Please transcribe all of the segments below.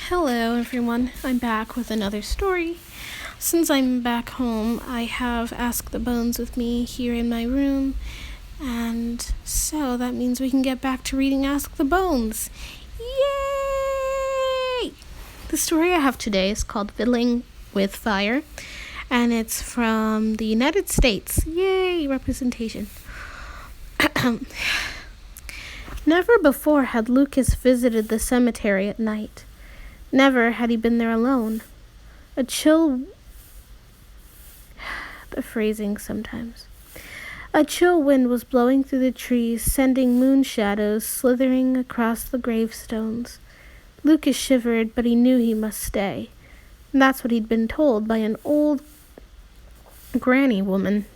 Hello, everyone. I'm back with another story. Since I'm back home, I have Ask the Bones with me here in my room, and so that means we can get back to reading Ask the Bones. Yay! The story I have today is called Fiddling with Fire, and it's from the United States. Yay, representation. Never before had Lucas visited the cemetery at night. Never had he been there alone. A chill wind was blowing through the trees, sending moon shadows slithering across the gravestones. Lucas shivered, but he knew he must stay. And that's what he'd been told by an old granny woman.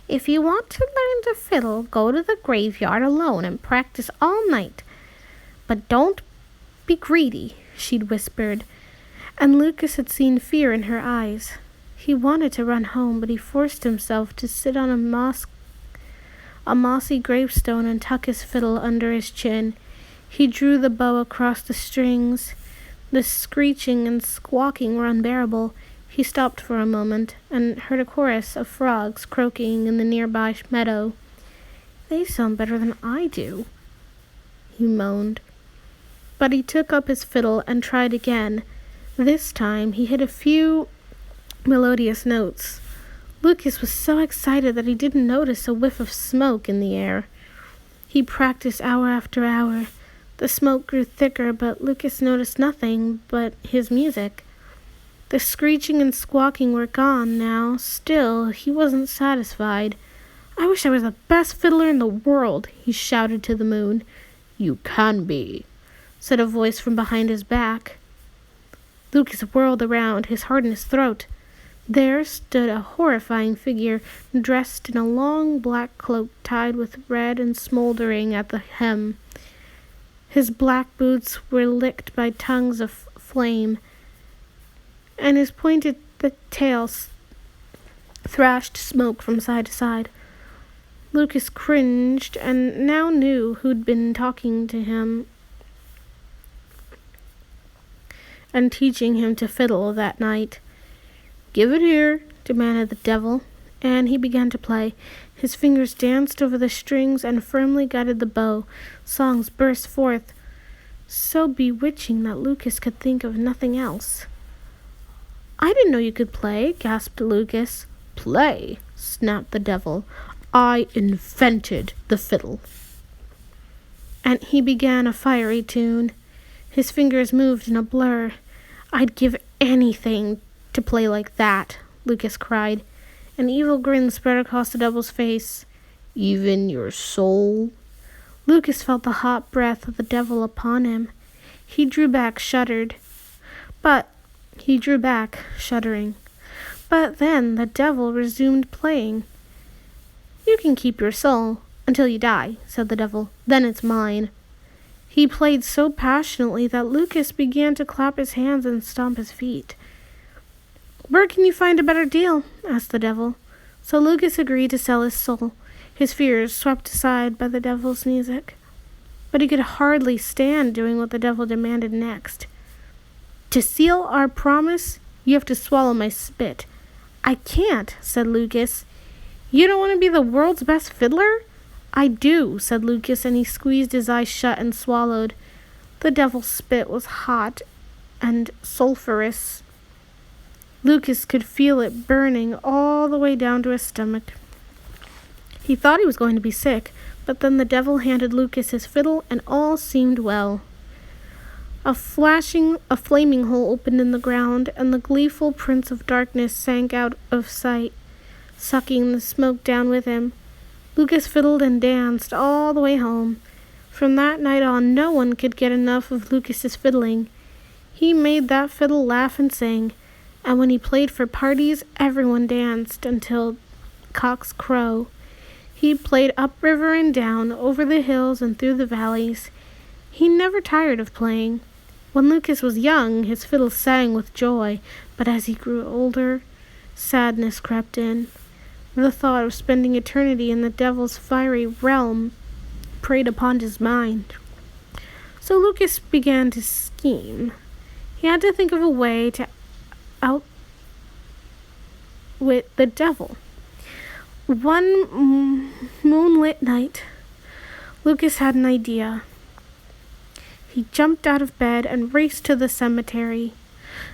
If you want to learn to fiddle, go to the graveyard alone and practice all night. But don't be greedy, she'd whispered, and Lucas had seen fear in her eyes. He wanted to run home, but he forced himself to sit on a mossy gravestone and tuck his fiddle under his chin. He drew the bow across the strings. The screeching and squawking were unbearable. He stopped for a moment and heard a chorus of frogs croaking in the nearby meadow. "They sound better than I do," he moaned. But he took up his fiddle and tried again. This time he hit a few melodious notes. Lucas was so excited that he didn't notice a whiff of smoke in the air. He practiced hour after hour. The smoke grew thicker, but Lucas noticed nothing but his music. The screeching and squawking were gone now. Still, he wasn't satisfied. "I wish I was the best fiddler in the world," he shouted to the moon. "You can be," said a voice from behind his back. Lucas whirled around, his heart in his throat. There stood a horrifying figure, dressed in a long black cloak tied with red and smoldering at the hem. His black boots were licked by tongues of flame, and his pointed tail thrashed smoke from side to side. Lucas cringed and now knew who'd been talking to him and teaching him to fiddle that night. "Give it here," demanded the devil, and he began to play. His fingers danced over the strings and firmly guided the bow. Songs burst forth, so bewitching that Lucas could think of nothing else. "I didn't know you could play," gasped Lucas. "Play?" snapped the devil. "I invented the fiddle." And he began a fiery tune. His fingers moved in a blur. "I'd give anything to play like that," Lucas cried. An evil grin spread across the devil's face. "Even your soul?" Lucas felt the hot breath of the devil upon him. He drew back, shuddering. But then the devil resumed playing. "You can keep your soul until you die," said the devil. "Then it's mine." He played so passionately that Lucas began to clap his hands and stomp his feet. "Where can you find a better deal?" asked the devil. So Lucas agreed to sell his soul, his fears swept aside by the devil's music. But he could hardly stand doing what the devil demanded next. "To seal our promise, you have to swallow my spit." "I can't," said Lucas. "You don't want to be the world's best fiddler?" "I do," said Lucas, and he squeezed his eyes shut and swallowed. The devil's spit was hot and sulphurous. Lucas could feel it burning all the way down to his stomach. He thought he was going to be sick, but then the devil handed Lucas his fiddle, and all seemed well. A flaming hole opened in the ground, and the gleeful prince of darkness sank out of sight, sucking the smoke down with him. Lucas fiddled and danced all the way home. From that night on, no one could get enough of Lucas's fiddling. He made that fiddle laugh and sing, and when he played for parties, everyone danced until cocks crow. He played upriver and down, over the hills and through the valleys. He never tired of playing. When Lucas was young, his fiddle sang with joy, but as he grew older, sadness crept in. The thought of spending eternity in the devil's fiery realm preyed upon his mind. So Lucas began to scheme. He had to think of a way to outwit the devil. One moonlit night, Lucas had an idea. He jumped out of bed and raced to the cemetery.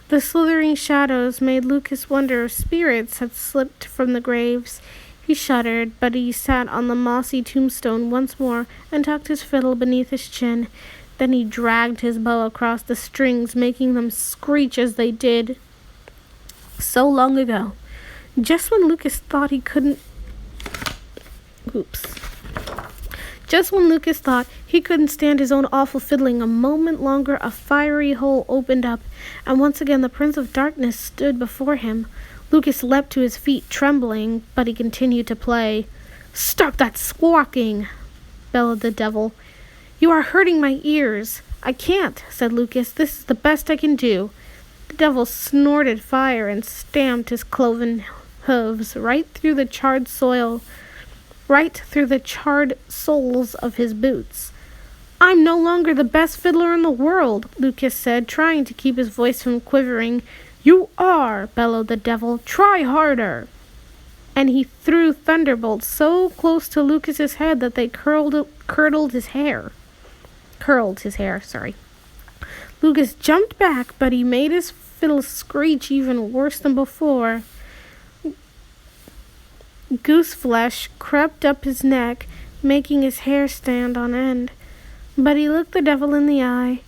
The slithering shadows made Lucas wonder if spirits had slipped from the graves. He shuddered, but he sat on the mossy tombstone once more and tucked his fiddle beneath his chin. Then he dragged his bow across the strings, making them screech as they did so long ago. Just when Lucas thought he couldn't stand his own awful fiddling a moment longer, a fiery hole opened up, and once again the Prince of Darkness stood before him. Lucas leapt to his feet, trembling, but he continued to play. "Stop that squawking!" bellowed the devil. "You are hurting my ears." "I can't," said Lucas. "This is the best I can do." The devil snorted fire and stamped his cloven hooves right through the charred soles of his boots. "I'm no longer the best fiddler in the world," Lucas said, trying to keep his voice from quivering. "You are," bellowed the devil. "Try harder." And he threw thunderbolts so close to Lucas's head that they curled his hair. Lucas jumped back, but he made his fiddle screech even worse than before. Goose flesh crept up his neck, making his hair stand on end. But he looked the devil in the eye.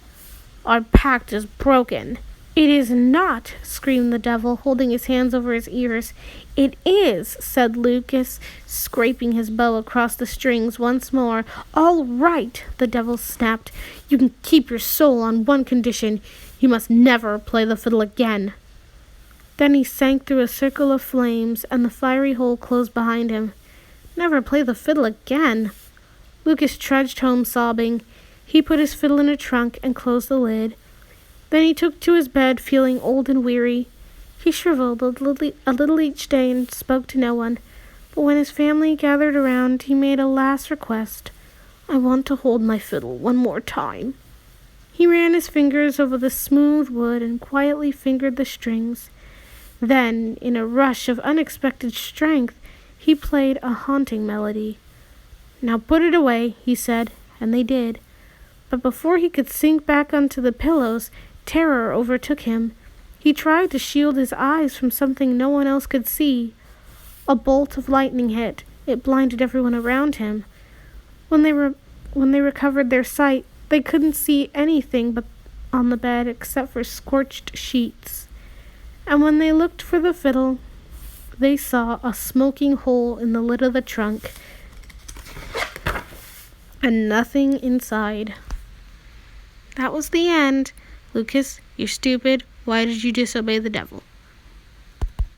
"Our pact is broken." "It is not," screamed the devil, holding his hands over his ears. "It is," said Lucas, scraping his bow across the strings once more. "All right," the devil snapped. "You can keep your soul on one condition. You must never play the fiddle again." Then he sank through a circle of flames, and the fiery hole closed behind him. Never play the fiddle again. Lucas trudged home sobbing. He put his fiddle in a trunk and closed the lid. Then he took to his bed, feeling old and weary. He shriveled a little each day and spoke to no one. But when his family gathered around, he made a last request. "I want to hold my fiddle one more time." He ran his fingers over the smooth wood and quietly fingered the strings. Then, in a rush of unexpected strength, he played a haunting melody. "Now put it away," he said, and they did. But before he could sink back onto the pillows, terror overtook him. He tried to shield his eyes from something no one else could see. A bolt of lightning hit. It blinded everyone around him. When they recovered their sight, they couldn't see anything but on the bed except for scorched sheets. And when they looked for the fiddle, they saw a smoking hole in the lid of the trunk and nothing inside. That was the end. Lucas, you're stupid. Why did you disobey the devil?